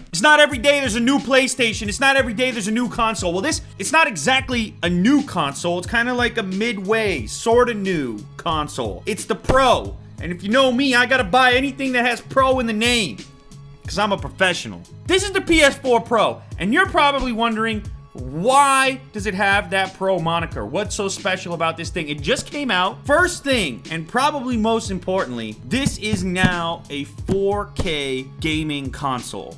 It's not every day there's a new PlayStation. It's not every day there's a new console. Well, it's not exactly a new console. It's kind of like a midway, sort of new console. It's the Pro. And if you know me, I gotta buy anything that has Pro in the name, because I'm a professional. This is the PS4 Pro, and you're probably wondering, why does it have that Pro moniker? What's so special about this thing? It just came out. First thing, and probably most importantly, this is now a 4K gaming console.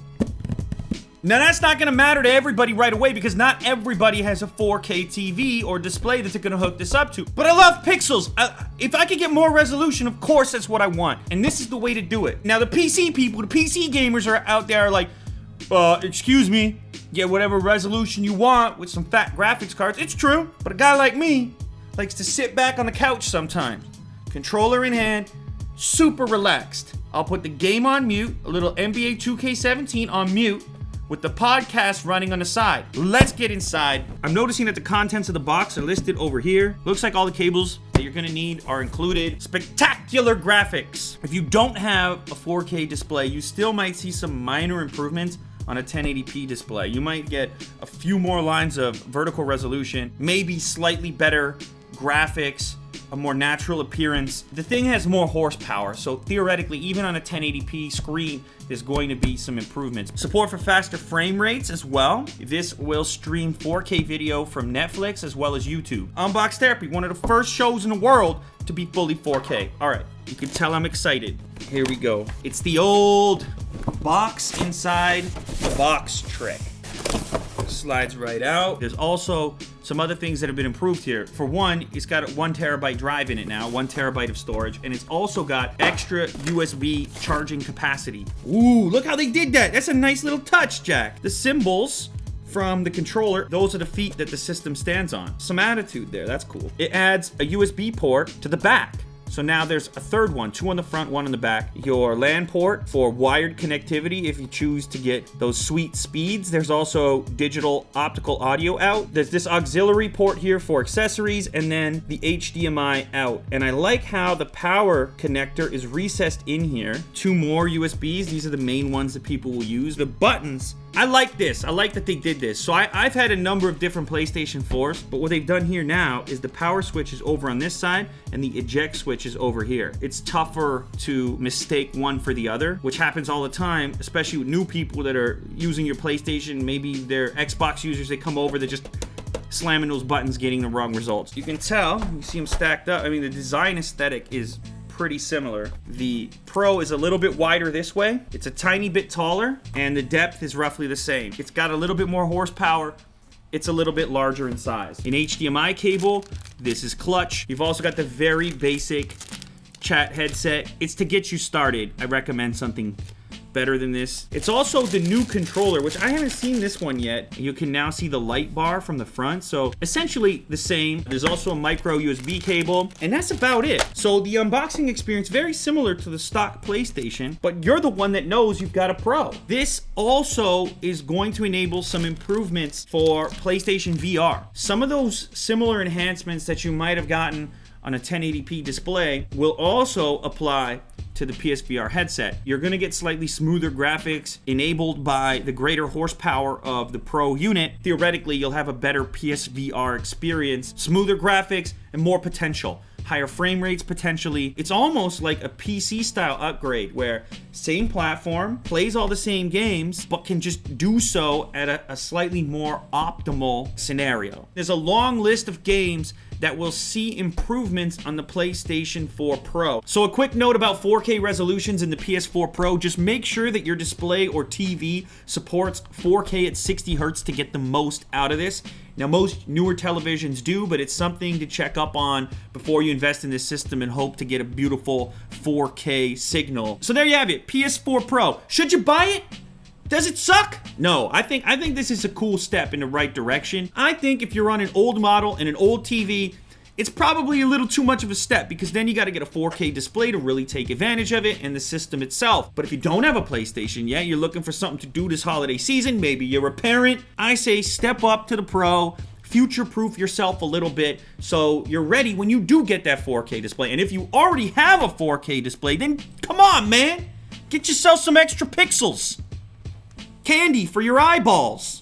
Now, that's not gonna matter to everybody right away because not everybody has a 4K TV or display that they're gonna hook this up to. But I love pixels. If I could get more resolution, of course that's what I want. And this is the way to do it. Now, the PC people, the PC gamers are out there like, excuse me, get whatever resolution you want with some fat graphics cards. It's true, but a guy like me likes to sit back on the couch sometimes. Controller in hand, super relaxed. I'll put the game on mute, a little NBA 2K17 on mute, with the podcast running on the side. Let's get inside. I'm noticing that the contents of the box are listed over here. Looks like all the cables that you're gonna need are included. Spectacular graphics. If you don't have a 4K display, you still might see some minor improvements on a 1080p display. You might get a few more lines of vertical resolution, maybe slightly better graphics, a more natural appearance. The thing has more horsepower, so theoretically, even on a 1080p screen, there's going to be some improvements. Support for faster frame rates as well. This will stream 4K video from Netflix as well as YouTube. Unbox Therapy, one of the first shows in the world to be fully 4K. All right, you can tell I'm excited. Here we go. It's the old box inside the box trick. Slides right out. There's also some other things that have been improved here. For one, it's got a 1 terabyte drive in it now, 1 terabyte of storage, and it's also got extra USB charging capacity. Ooh, look how they did that. That's a nice little touch, Jack. The symbols from the controller, those are the feet that the system stands on. Some attitude there, that's cool. It adds a USB port to the back. So now there's a third one, 2 on the front, 1 on the back. Your LAN port for wired connectivity if you choose to get those sweet speeds. There's also digital optical audio out. There's this auxiliary port here for accessories, and then the HDMI out. And I like how the power connector is recessed in here. 2 more USBs. These are the main ones that people will use. The buttons, I like this. I like that they did this. So I've had a number of different PlayStation 4s, but what they've done here now is the power switch is over on this side and the eject switch is over here. It's tougher to mistake one for the other, which happens all the time, especially with new people that are using your PlayStation. Maybe they're Xbox users, they come over, they're just slamming those buttons, getting the wrong results. You can tell, you see them stacked up. I mean, the design aesthetic is pretty similar. The Pro is a little bit wider this way. It's a tiny bit taller, and the depth is roughly the same. It's got a little bit more horsepower. It's a little bit larger in size. An HDMI cable, this is clutch. You've also got the very basic chat headset. It's to get you started. I recommend something better than this. It's also the new controller, which I haven't seen this one yet. You can now see the light bar from the front, so essentially the same. There's also a micro USB cable, and that's about it. So the unboxing experience, very similar to the stock PlayStation, but you're the one that knows you've got a Pro. This also is going to enable some improvements for PlayStation VR. Some of those similar enhancements that you might have gotten on a 1080p display will also apply to the PSVR headset. You're gonna get slightly smoother graphics enabled by the greater horsepower of the Pro unit. Theoretically, you'll have a better PSVR experience, smoother graphics, and more potential. Higher frame rates potentially. It's almost like a PC style upgrade where same platform, plays all the same games, but can just do so at a slightly more optimal scenario. There's a long list of games that will see improvements on the PlayStation 4 Pro. So a quick note about 4K resolutions in the PS4 Pro, just make sure that your display or TV supports 4K at 60 Hz to get the most out of this. Now, most newer televisions do, but it's something to check up on before you invest in this system and hope to get a beautiful 4K signal. So there you have it, PS4 Pro. Should you buy it? Does it suck? No, I think this is a cool step in the right direction. I think if you're on an old model and an old TV, it's probably a little too much of a step because then you got to get a 4K display to really take advantage of it and the system itself. But if you don't have a PlayStation yet, you're looking for something to do this holiday season, maybe you're a parent, I say step up to the Pro, future-proof yourself a little bit so you're ready when you do get that 4K display. And if you already have a 4K display, then come on, man. Get yourself some extra pixels. Candy for your eyeballs.